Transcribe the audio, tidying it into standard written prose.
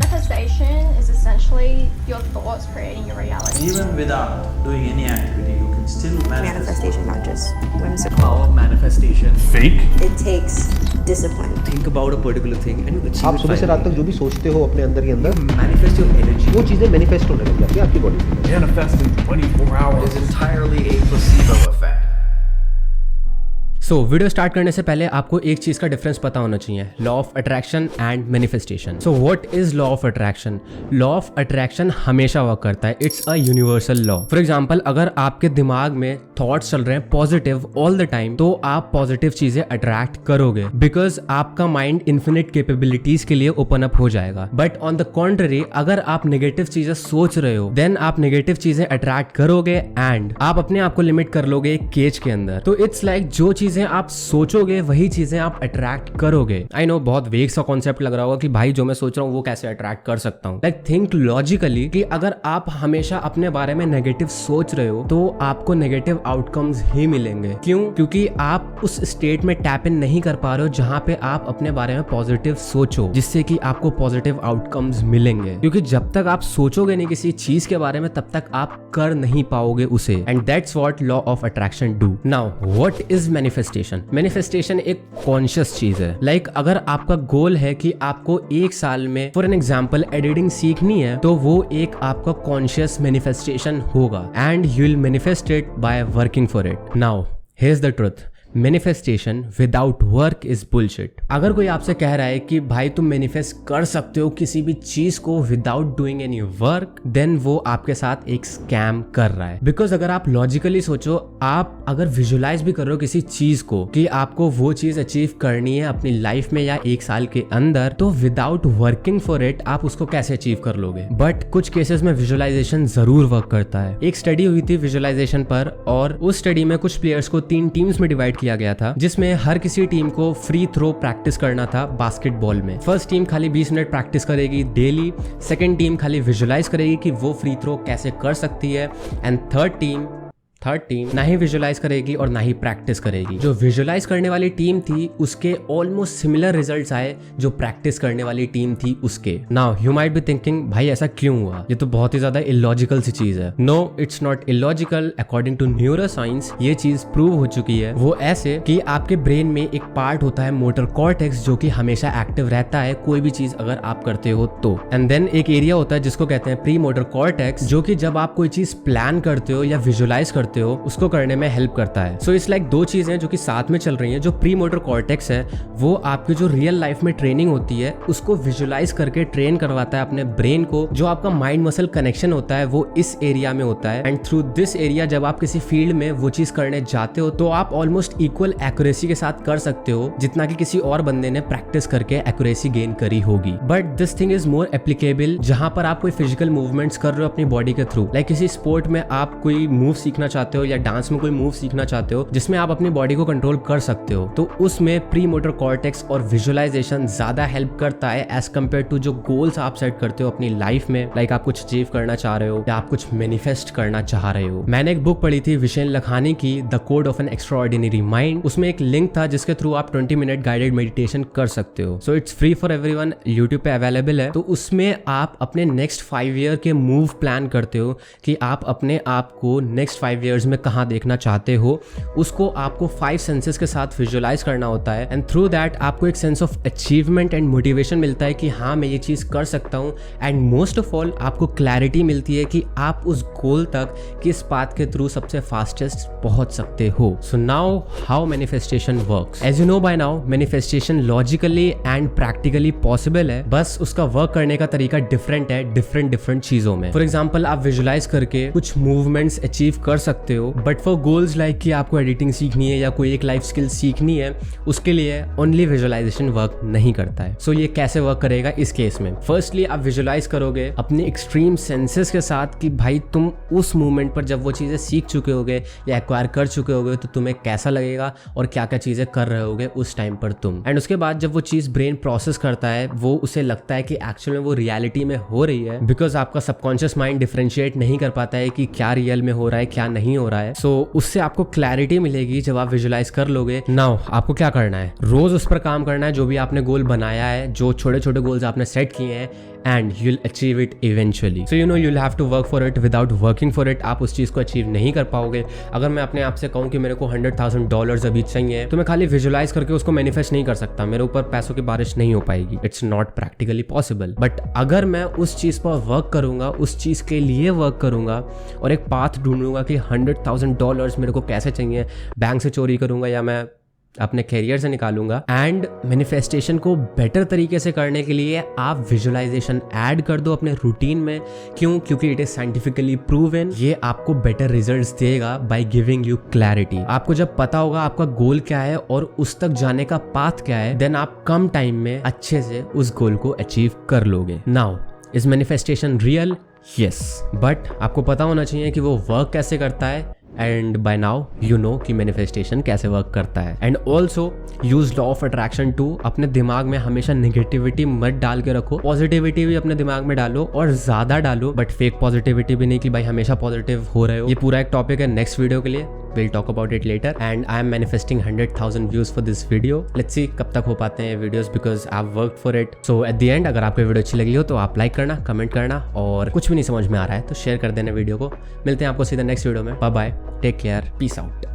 Manifestation is essentially your thoughts creating your reality. Even without doing any activity, you can still manifest. Manifestation, not just whimsical. Power of manifestation. Fake? It takes discipline. Think about a particular thing and you achieve आप it सुबह से रात तक finally. जो भी सोचते हो अपने अंदर के अंदर, Manifest your energy. वो चीजें मैनिफेस्ट होने लग जाती है आपकी बॉडी में। Manifest in 24 hours. It is entirely a placebo effect. So video start करने से पहले आपको एक चीज का डिफरेंस पता होना चाहिए, law of attraction and manifestation. So what is law of attraction? Law of attraction हमेशा वर्क करता है, it's a universal law. For example, अगर आपके दिमाग में थॉट्स चल रहे हैं पॉजिटिव ऑल द टाइम, तो आप पॉजिटिव चीजें अट्रैक्ट करोगे, बिकॉज आपका माइंड इन्फिनिट कैपेबिलिटीज के लिए ओपन अप हो जाएगा। बट ऑन द कॉन्ट्ररी, अगर आप नेगेटिव चीजें सोच रहे हो, देन आप नेगेटिव चीजें अट्रैक्ट करोगे एंड आप अपने आप को लिमिट कर लोगे एक केज के अंदर। तो इट्स लाइक जो चीजें आप सोचोगे वही चीजें आप अट्रैक्ट करोगे। आई नो बहुत वेग सा कॉन्सेप्ट लग रहा होगा कि भाई जो मैं सोच रहा हूँ वो कैसे अट्रैक्ट कर सकता हूँ। लाइक थिंक लॉजिकली कि अगर आप हमेशा अपने बारे में नेगेटिव सोच रहे हो तो आपको नेगेटिव आउटकम्स ही मिलेंगे। क्यों? क्योंकि आप उस स्टेट में टैप इन नहीं कर पा रहे हो जहां पे आप अपने बारे में पॉजिटिव सोचो, जिससे कि आपको पॉजिटिव आउटकम्स मिलेंगे। क्योंकि जब तक आप सोचोगे नहीं किसी चीज के बारे में, तब तक आप कर नहीं पाओगे उसे। And that's what law of attraction do. Now what is manifestation? Manifestation एक कॉन्शियस चीज है। लाइक अगर आपका गोल है कि आपको एक साल में फॉर एन एग्जांपल एडिटिंग सीखनी है, तो वो एक आपका कॉन्शियस मैनिफेस्टेशन होगा and you will manifest it by working for it. Now here's the truth, manifestation without work is bullshit. अगर कोई आपसे कह रहा है कि भाई तुम मैनिफेस्ट कर सकते हो किसी भी चीज को without doing any work, then वो आपके साथ एक स्कैम कर रहा है। बिकॉज अगर आप लॉजिकली सोचो, आप अगर विजुलाइज भी कर रहे हो किसी चीज को कि आपको वो चीज अचीव करनी है अपनी लाइफ में या एक साल के अंदर, तो विदाउट वर्किंग फॉर इट आप उसको कैसे अचीव कर लोगे? बट कुछ केसेस में विजुलाइजेशन जरूर वर्क करता है। एक स्टडी हुई थी विजुलाइजेशन पर, और उस स्टडी में कुछ प्लेयर्स को 3 टीम्स में डिवाइड किया गया था, जिसमें हर किसी टीम को फ्री थ्रो प्रैक्टिस करना था बास्केटबॉल में। फर्स्ट टीम खाली 20 मिनट प्रैक्टिस करेगी डेली, सेकंड टीम खाली विजुलाइज करेगी कि वो फ्री थ्रो कैसे कर सकती है, एंड थर्ड टीम ना ही विजुलाइज करेगी और ना ही प्रैक्टिस करेगी। जो विजुलाइज करने वाली टीम थी उसके ऑलमोस्ट सिमिलर रिजल्ट्स आए जो प्रैक्टिस करने वाली टीम थी उसके। Now you might be thinking, भाई ऐसा क्यों हुआ? ये तो बहुत ही ज्यादा इलॉजिकल सी चीज है। No, it's not illogical. According to neuroscience ये चीज प्रूव हो चुकी है। वो ऐसे कि आपके ब्रेन में एक पार्ट होता है मोटर कॉर्टेक्स, जो कि हमेशा एक्टिव रहता है कोई भी चीज अगर आप करते हो तो। एंड देन एक एरिया होता है जिसको कहते हैं प्री मोटर कॉर्टेक्स, जो कि जब आप कोई चीज प्लान करते हो या विजुलाइज करते हो उसको करने में हेल्प करता है। सो इट्स लाइक दो चीजें जो कि साथ में चल रही हैं। जो प्री मोटर कॉर्टेक्स है वो आपकी जो रियल लाइफ में ट्रेनिंग होती है उसको विजुलाइज करके ट्रेन करवाता है अपने ब्रेन को। जो आपका माइंड मसल कनेक्शन होता है वो इस एरिया में होता है, एंड थ्रू दिस एरिया जब आप किसी फील्ड में वो चीज करने जाते हो तो आप ऑलमोस्ट इक्वल एक्यूरेसी के साथ कर सकते हो जितना कि किसी और बंदे ने प्रैक्टिस करके एक्यूरेसी गेन करी होगी। But this thing is more applicable जहां पर आप कोई फिजिकल मूवमेंट्स कर रहे हो अपनी बॉडी के थ्रू। लाइक किसी स्पोर्ट में आप कोई मूव सीखना चाहते हो या डांस में कोई मूव सीखना चाहते हो जिसमें आप अपनी बॉडी को कंट्रोल कर सकते हो, तो उसमें प्री मोटर कॉर्टेक्स और विजुअलाइजेशन ज्यादा हेल्प करता है एज कम्पेयर टू जो गोल्स आप सेट करते हो अपनी लाइफ में। लाइक आप कुछ अचीव करना चाह रहे हो या आप कुछ मैनिफेस्ट करना चाह रहे हो। मैंने एक बुक पढ़ी थी विशेन लखानी की, the code of N extraordinary mind. उसमें एक लिंक था जिसके थ्रू आप 20 मिनट गाइडेड मेडिटेशन कर सकते हो। So it's free for everyone, YouTube पे अवेलेबल है। तो उसमें आप अपने नेक्स्ट 5 ईयर के मूव प्लान करते हो कि आप अपने आप को नेक्स्ट 5 ईयर्स में कहाँ देखना चाहते हो। उसको आपको 5 सेंसेस के साथ विजुअलाइज करना होता है, एंड थ्रू दैट आपको एक sense of achievement and motivation मिलता है कि हाँ मैं ये चीज कर सकता हूँ। एंड मोस्ट ऑफ ऑल आपको क्लैरिटी मिलती है कि आप उस गोल तक किस पाथ के थ्रू सबसे फास्टेस्ट पहुंच सकते हो। So now how manifestation works. As you know by now, manifestation logically and practically possible है, बस उसका वर्क करने का तरीका डिफरेंट है डिफरेंट चीजों में। फॉर एग्जाम्पल, आप विजुअलाइज करके कुछ मूवमेंट्स अचीव कर सकते हो, बट फॉर गोल्स लाइक कि आपको एडिटिंग सीखनी है या कोई एक लाइफ स्किल सीखनी है, उसके लिए ओनली विजुअलाइजेशन वर्क नहीं करता है। सो ये कैसे वर्क करेगा इस केस में? फर्स्टली आप विजुअलाइज करोगे अपने एक्सट्रीम सेंसेस के साथ कि भाई तुम उस मोमेंट पर जब वो चीजें सीख चुके होगे या एक्वायर कर चुके होगे तो तुम्हें कैसा लगेगा और क्या क्या चीजें कर रहे होगे उस टाइम पर तुम। एंड उसके बाद जब वो चीज ब्रेन प्रोसेस करता है, वो उसे लगता है कि एक्चुअल में वो रियलिटी में हो रही है, बिकॉज आपका सबकॉन्शियस माइंड डिफरेंशिएट नहीं कर पाता है कि क्या रियल में हो रहा है क्या नहीं हो रहा है। सो उससे आपको क्लैरिटी मिलेगी जब आप विजुअलाइज कर लोगे। नाउ आपको क्या करना है? रोज उस पर काम करना है जो भी आपने गोल बनाया है, जो छोटे छोटे गोल्स आपने सेट किए हैं, and you'll achieve it eventually. So you know you'll have to work for it. Without working for it आप उस चीज़ को अचीव नहीं कर पाओगे। अगर मैं अपने आप से कहूँ कि मेरे को $100,000 अभी चाहिए, तो मैं खाली विजुलाइज करके उसको मैनिफेस्ट नहीं कर सकता, मेरे ऊपर पैसों की बारिश नहीं हो पाएगी। It's not practically possible. But अगर मैं उस चीज़ पर वर्क करूंगा, उस चीज़ के लिए वर्क करूंगा और एक पाथ ढूंढूंगा कि $100,000 मेरे को कैसे चाहिए, बैंक से चोरी करूंगा या मैं अपने कैरियर से निकालूंगा। एंड मैनिफेस्टेशन को बेटर तरीके से करने के लिए आप विजुअलाइजेशन ऐड कर दो अपने रूटीन में। क्यों? क्योंकि इट इज साइंटिफिकली प्रूवन, ये आपको बेटर रिजल्ट्स देगा बाय गिविंग यू क्लैरिटी। आपको जब पता होगा आपका गोल क्या है और उस तक जाने का पाथ क्या है, देन आप कम टाइम में अच्छे से उस गोल को अचीव कर लोगे। Now is manifestation real? Yes, but आपको पता होना चाहिए कि वो वर्क कैसे करता है। And by now you know कि मैनिफेस्टेशन कैसे वर्क करता है। And also use law of attraction to अपने दिमाग में हमेशा नेगेटिविटी मत डाल के रखो, पॉजिटिविटी भी अपने दिमाग में डालो और ज्यादा डालो, बट फेक पॉजिटिविटी भी नहीं कि भाई हमेशा पॉजिटिव हो रहे हो। ये पूरा एक टॉपिक है नेक्स्ट वीडियो के लिए, we'll talk about it later and I am manifesting 100,000 views for this video. Let's see कब तक हो पाते हैं videos because I've worked for it. So at the end अगर आपको वीडियो अच्छी लगी हो तो आप लाइक करना, कमेंट करना और कुछ भी नहीं समझ में आ रहा है तो शेयर कर देना वीडियो को। मिलते हैं आपको सीधा नेक्स्ट वीडियो में। Bye bye, take care, peace out.